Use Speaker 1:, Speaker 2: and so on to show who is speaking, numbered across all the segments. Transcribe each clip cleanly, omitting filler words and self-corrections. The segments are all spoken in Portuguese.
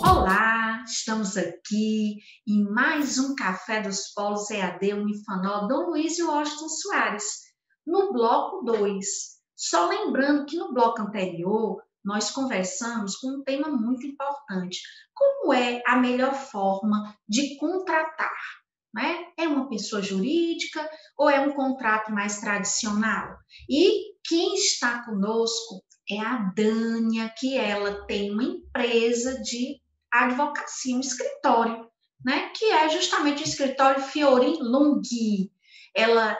Speaker 1: Olá, estamos aqui em mais um Café dos Polos EAD Unifanol Dom Luiz e Washington Soares, no bloco 2. Só lembrando que no bloco anterior nós conversamos com um tema muito importante: como é a melhor forma de contratar? Né? É uma pessoa jurídica ou é um contrato mais tradicional? E quem está conosco é a Dânia, que ela tem uma empresa de advocacia, um escritório, né? Que é justamente o escritório Fiorin Lunghi. Ela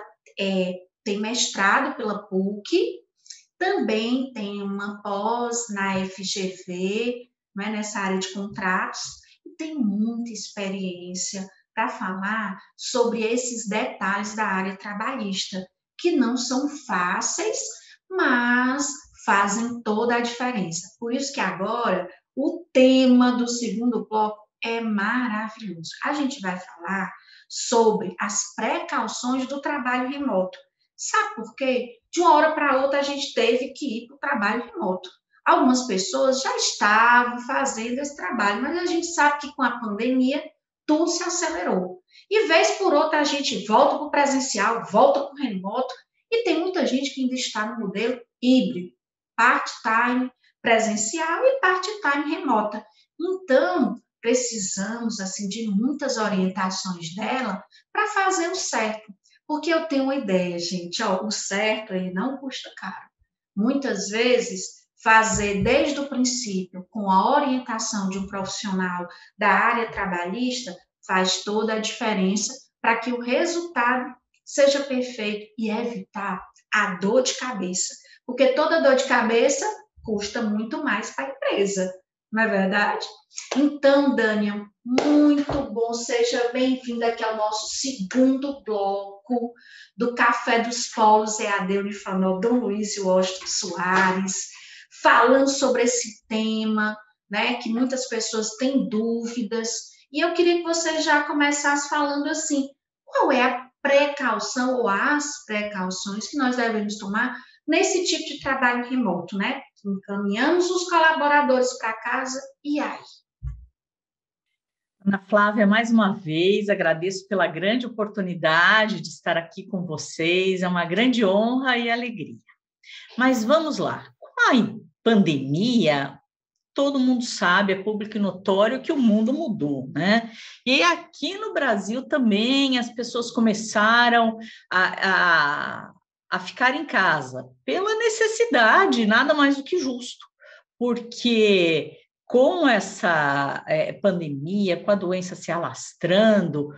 Speaker 1: tem mestrado pela PUC, também tem uma pós na FGV, né, nessa área de contratos, e tem muita experiência para falar sobre esses detalhes da área trabalhista, que não são fáceis, mas fazem toda a diferença. Por isso que agora o tema do segundo bloco é maravilhoso. A gente vai falar sobre as precauções do trabalho remoto. Sabe por quê? De uma hora para outra a gente teve que ir para o trabalho remoto. Algumas pessoas já estavam fazendo esse trabalho, mas a gente sabe que com a pandemia tudo se acelerou. E vez por outra a gente volta para o presencial, volta para o remoto, e tem muita gente que ainda está no modelo híbrido, part-time presencial e part-time remota. Então, precisamos assim de muitas orientações dela para fazer o certo. Porque eu tenho uma ideia, gente, ó, o certo ele não custa caro. Muitas vezes, fazer desde o princípio, com a orientação de um profissional da área trabalhista, faz toda a diferença para que o resultado seja perfeito e evitar a dor de cabeça. Porque toda dor de cabeça custa muito mais para a empresa, não é verdade? Então, Daniel, muito bom, seja bem-vinda aqui ao nosso segundo bloco do Café dos Polos EAD Unifanol Dom Luiz e Washington Soares, falando sobre esse tema, né, que muitas pessoas têm dúvidas, e eu queria que você já começasse falando assim, qual é a precaução ou as precauções que nós devemos tomar nesse tipo de trabalho remoto, né? Encaminhamos os colaboradores para casa e aí?
Speaker 2: Ana Flávia, mais uma vez, agradeço pela grande oportunidade de estar aqui com vocês, é uma grande honra e alegria. Mas vamos lá, com a pandemia, todo mundo sabe, é público e notório que o mundo mudou, né? E aqui no Brasil também as pessoas começaram a ficar em casa, pela necessidade, nada mais do que justo, porque com essa pandemia, com a doença se alastrando,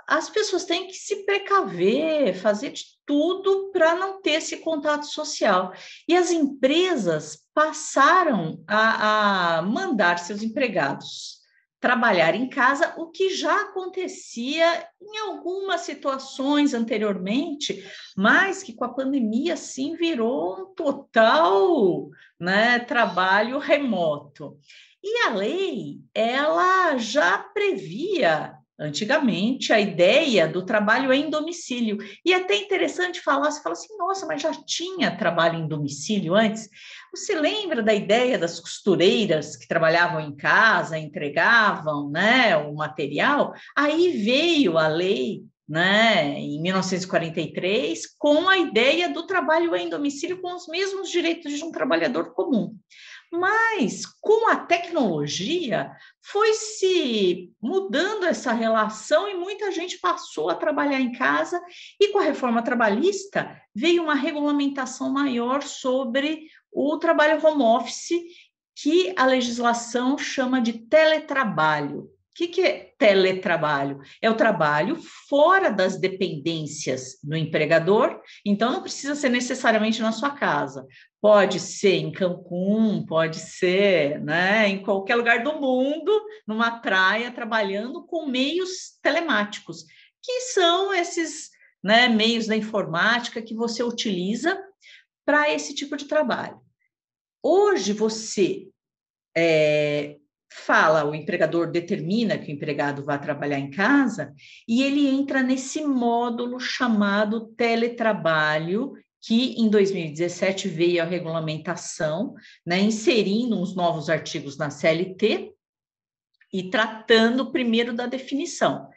Speaker 2: as pessoas têm que se precaver, fazer de tudo para não ter esse contato social. E as empresas passaram a mandar seus empregados trabalhar em casa, o que já acontecia em algumas situações anteriormente, mas que com a pandemia, sim, virou um total, né, trabalho remoto. E a lei, ela já previa antigamente a ideia do trabalho em domicílio. E é até interessante falar, você fala assim, nossa, mas já tinha trabalho em domicílio antes? Você lembra da ideia das costureiras que trabalhavam em casa, entregavam, né, o material? Aí veio a lei, né, em 1943, com a ideia do trabalho em domicílio com os mesmos direitos de um trabalhador comum. Mas, com a tecnologia, foi se mudando essa relação e muita gente passou a trabalhar em casa, e com a reforma trabalhista veio uma regulamentação maior sobre o trabalho home office, que a legislação chama de teletrabalho. O que é teletrabalho? É o trabalho fora das dependências do empregador, então não precisa ser necessariamente na sua casa. Pode ser em Cancún, pode ser, né, em qualquer lugar do mundo, numa praia, trabalhando com meios telemáticos, que são esses, né, meios da informática que você utiliza para esse tipo de trabalho. Hoje você fala, o empregador determina que o empregado vá trabalhar em casa e ele entra nesse módulo chamado teletrabalho, que em 2017 veio a regulamentação, né, inserindo os novos artigos na CLT e tratando primeiro da definição.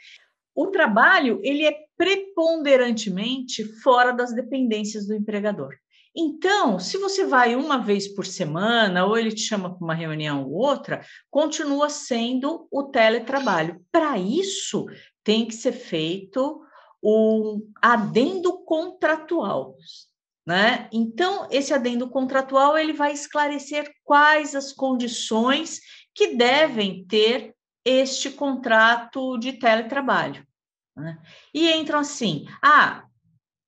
Speaker 2: O trabalho, ele é preponderantemente fora das dependências do empregador. Então, se você vai uma vez por semana, ou ele te chama para uma reunião ou outra, continua sendo o teletrabalho. Para isso, tem que ser feito um adendo contratual, né? Então, esse adendo contratual, ele vai esclarecer quais as condições que devem ter este contrato de teletrabalho, né? E entram assim,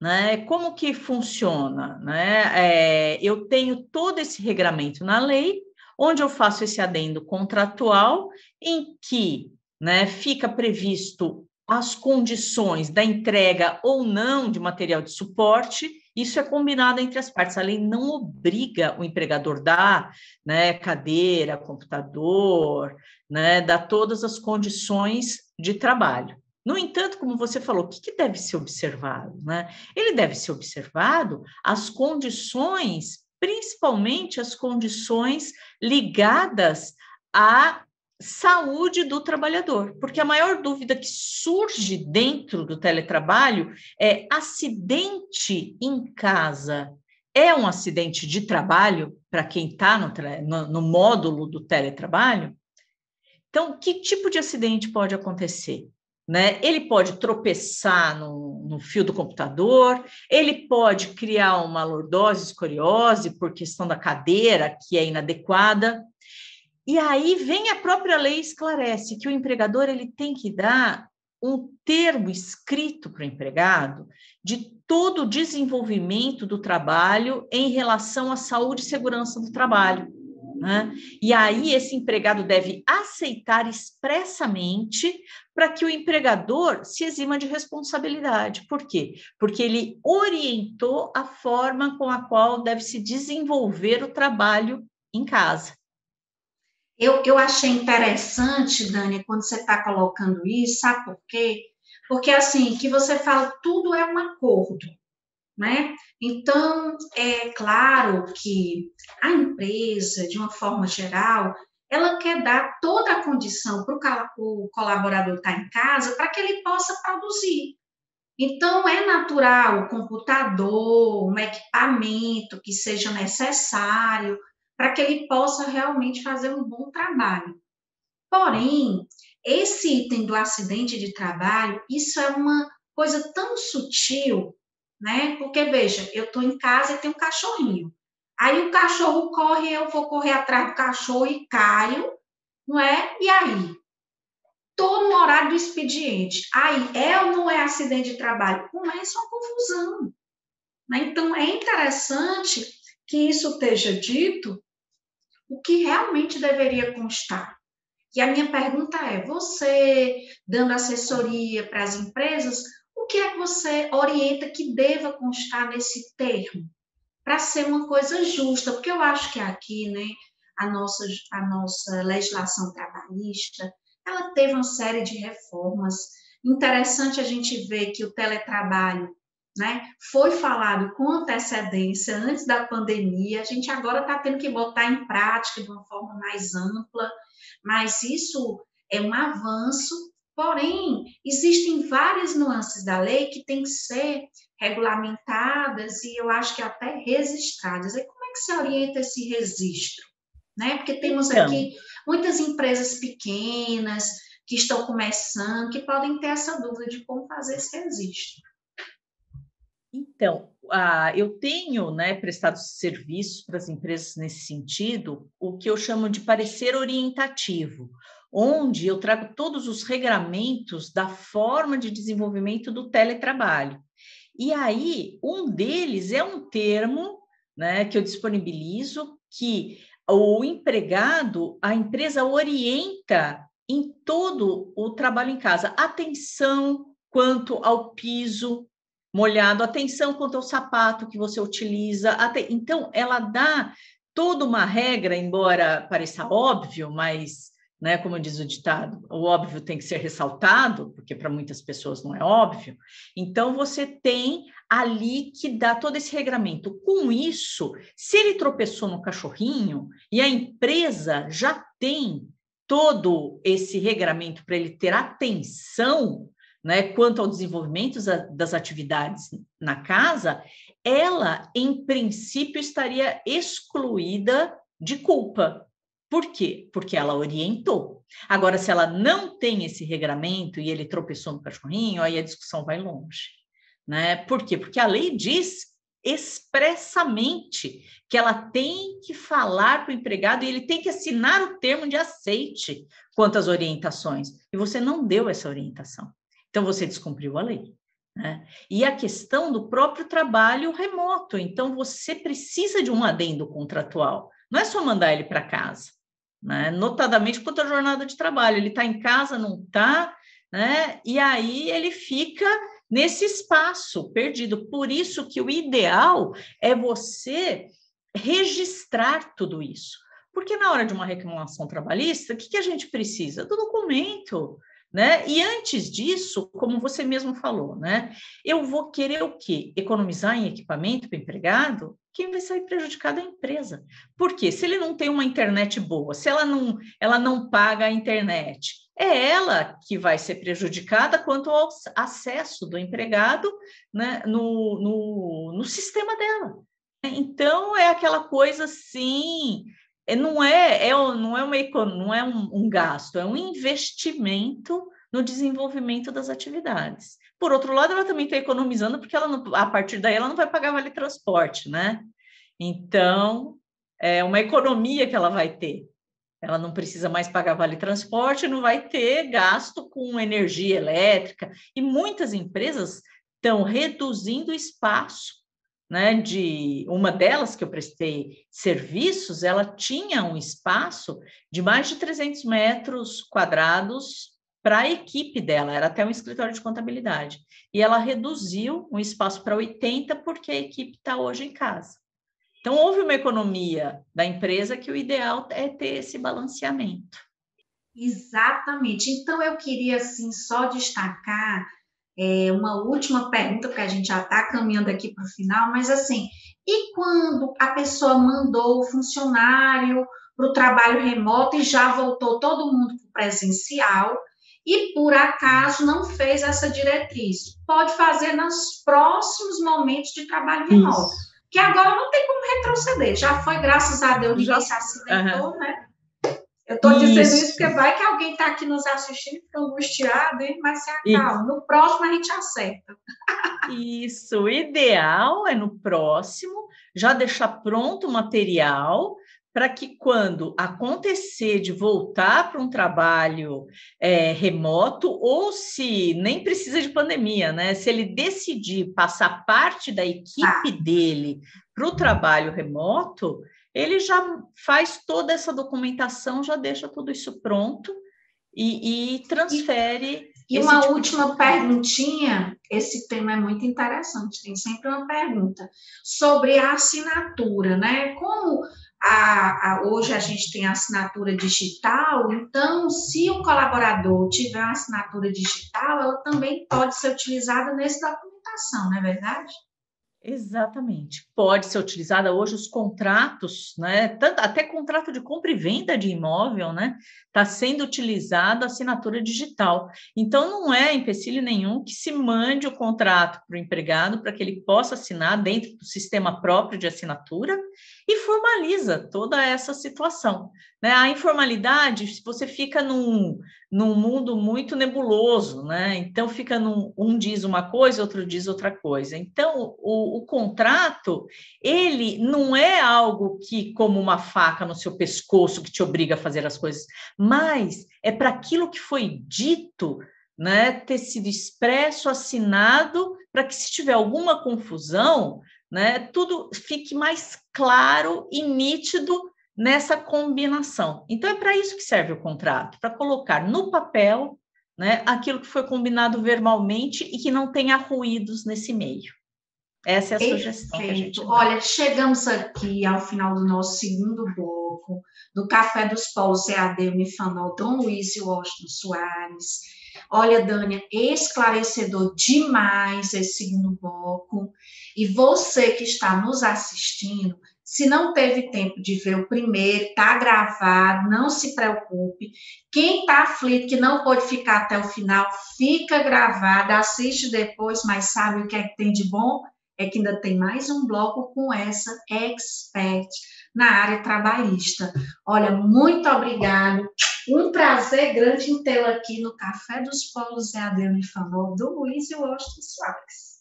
Speaker 2: né, como que funciona, né? Eu tenho todo esse regramento na lei, onde eu faço esse adendo contratual, em que, né, fica previsto as condições da entrega ou não de material de suporte. Isso é combinado entre as partes. A lei não obriga o empregador a dar, né, cadeira, computador, né, dar todas as condições de trabalho. No entanto, como você falou, o que deve ser observado, né? Ele deve ser observado as condições, principalmente as condições ligadas à saúde do trabalhador, porque a maior dúvida que surge dentro do teletrabalho é: acidente em casa é um acidente de trabalho para quem está no módulo do teletrabalho? Então, que tipo de acidente pode acontecer? Né? Ele pode tropeçar no fio do computador, ele pode criar uma lordose, escoliose por questão da cadeira, que é inadequada. E aí vem a própria lei e esclarece que o empregador ele tem que dar um termo escrito para o empregado de todo o desenvolvimento do trabalho em relação à saúde e segurança do trabalho, né? E aí esse empregado deve aceitar expressamente para que o empregador se exima de responsabilidade. Por quê? Porque ele orientou a forma com a qual deve se desenvolver o trabalho em casa.
Speaker 1: Eu achei interessante, Dani, quando você está colocando isso, sabe por quê? Porque, assim, que você fala, tudo é um acordo, né? Então, é claro que a empresa, de uma forma geral, ela quer dar toda a condição para o colaborador estar em casa para que ele possa produzir. Então, é natural o computador, um equipamento que seja necessário para que ele possa realmente fazer um bom trabalho. Porém, esse item do acidente de trabalho, isso é uma coisa tão sutil, né? Porque, veja, eu estou em casa e tenho um cachorrinho. Aí o cachorro corre, eu vou correr atrás do cachorro e caio, não é? E aí? Estou no horário do expediente. Aí, é ou não é acidente de trabalho? Começa uma confusão, né? Então, é interessante que isso esteja dito, o que realmente deveria constar. E a minha pergunta é: você, dando assessoria para as empresas, o que é que você orienta que deva constar nesse termo? Para ser uma coisa justa, porque eu acho que aqui, né, a nossa legislação trabalhista, ela teve uma série de reformas. Interessante a gente ver que o teletrabalho, né, foi falado com antecedência antes da pandemia, a gente agora está tendo que botar em prática de uma forma mais ampla, mas isso é um avanço, porém, existem várias nuances da lei que têm que ser regulamentadas e eu acho que até registradas. E como é que se orienta esse registro? Né? Porque temos
Speaker 2: Então,
Speaker 1: aqui muitas empresas pequenas que estão começando, que podem ter essa dúvida de como fazer esse registro.
Speaker 2: Então, eu tenho, né, prestado serviços para as empresas nesse sentido, o que eu chamo de parecer orientativo, onde eu trago todos os regramentos da forma de desenvolvimento do teletrabalho. E aí, um deles é um termo, né, que eu disponibilizo, que o empregado, a empresa orienta em todo o trabalho em casa. Atenção quanto ao piso molhado, atenção quanto ao sapato que você utiliza. Então, ela dá toda uma regra, embora pareça óbvio, mas né? Como diz o ditado, o óbvio tem que ser ressaltado, porque para muitas pessoas não é óbvio. Então, você tem ali que dá todo esse regramento. Com isso, se ele tropeçou no cachorrinho e a empresa já tem todo esse regramento para ele ter atenção, né, quanto ao desenvolvimento das atividades na casa, ela, em princípio, estaria excluída de culpa. Por quê? Porque ela orientou. Agora, se ela não tem esse regramento e ele tropeçou no cachorrinho, aí a discussão vai longe, né? Por quê? Porque a lei diz expressamente que ela tem que falar para o empregado e ele tem que assinar o termo de aceite quanto às orientações. E você não deu essa orientação. Então, você descumpriu a lei, né? E a questão do próprio trabalho remoto. Então, você precisa de um adendo contratual. Não é só mandar ele para casa, né? Notadamente quanto à jornada de trabalho. Ele está em casa, não está, né? E aí ele fica nesse espaço perdido. Por isso que o ideal é você registrar tudo isso. Porque na hora de uma reclamação trabalhista, o que a gente precisa? Do documento, né? E antes disso, como você mesmo falou, né? Eu vou querer o quê? Economizar em equipamento para o empregado? Quem vai sair prejudicado é a empresa. Por quê? Se ele não tem uma internet boa, se ela não paga a internet, é ela que vai ser prejudicada quanto ao acesso do empregado, né, no sistema dela. Então, é aquela coisa assim, não é um gasto, é um investimento no desenvolvimento das atividades. Por outro lado, ela também está economizando, porque ela não, a partir daí ela não vai pagar vale transporte, né? Então, é uma economia que ela vai ter. Ela não precisa mais pagar vale transporte, não vai ter gasto com energia elétrica. E muitas empresas estão reduzindo o espaço, né? Uma delas que eu prestei serviços, ela tinha um espaço de mais de 300 metros quadrados para a equipe dela, era até um escritório de contabilidade. E ela reduziu um espaço para 80 porque a equipe está hoje em casa. Então, houve uma economia da empresa que o ideal é ter esse balanceamento.
Speaker 1: Exatamente. Então, eu queria, assim, só destacar uma última pergunta, porque a gente já está caminhando aqui para o final, mas assim, e quando a pessoa mandou o funcionário para o trabalho remoto e já voltou todo mundo para o presencial e por acaso não fez essa diretriz? Pode fazer nos próximos momentos de trabalho remoto,
Speaker 2: Isso.
Speaker 1: que agora não tem como retroceder, já foi, graças a Deus, ninguém se acidentou, né? Eu estou dizendo isso porque vai que alguém está aqui nos assistindo e fica angustiado, hein? Mas se acalma. No próximo a gente acerta.
Speaker 2: Isso, o ideal é no próximo já deixar pronto o material para que quando acontecer de voltar para um trabalho remoto, ou se nem precisa de pandemia, né? Se ele decidir passar parte da equipe dele para o trabalho remoto, ele já faz toda essa documentação, já deixa tudo isso pronto e transfere.
Speaker 1: E uma última perguntinha, esse tema é muito interessante, tem sempre uma pergunta sobre a assinatura, né? Como hoje a gente tem a assinatura digital, então, se o colaborador tiver uma assinatura digital, ela também pode ser utilizada nessa documentação, não é verdade?
Speaker 2: Exatamente. Pode ser utilizada hoje os contratos, né? Até contrato de compra e venda de imóvel, né? Está sendo utilizada a assinatura digital. Então, não é empecilho nenhum que se mande o contrato para o empregado para que ele possa assinar dentro do sistema próprio de assinatura e formaliza toda essa situação, né? A informalidade, você fica num mundo muito nebuloso, né? Então, fica um diz uma coisa, outro diz outra coisa. Então, o contrato, ele não é algo que, como uma faca no seu pescoço, que te obriga a fazer as coisas, mas é para aquilo que foi dito, né, ter sido expresso, assinado, para que se tiver alguma confusão, né, tudo fique mais claro e nítido nessa combinação. Então, é para isso que serve o contrato, para colocar no papel, né, aquilo que foi combinado verbalmente e que não tenha ruídos nesse meio. Essa é a sugestão que a gente
Speaker 1: Perfeito.
Speaker 2: dá.
Speaker 1: Olha, chegamos aqui ao final do nosso segundo bloco do Café dos Polos EAD Unifanol Dom Luiz e Washington Soares. Olha, Dânia, esclarecedor demais esse segundo bloco. E você que está nos assistindo, se não teve tempo de ver o primeiro, está gravado, não se preocupe. Quem está aflito, que não pode ficar até o final, fica gravado, assiste depois, mas sabe o que é que tem de bom? É que ainda tem mais um bloco com essa expert na área trabalhista. Olha, muito obrigado. Um prazer grande em tê-la aqui no Café dos Polos EAD Unifanol do Luiz e Washington Soares.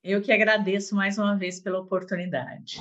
Speaker 2: Eu que agradeço mais uma vez pela oportunidade.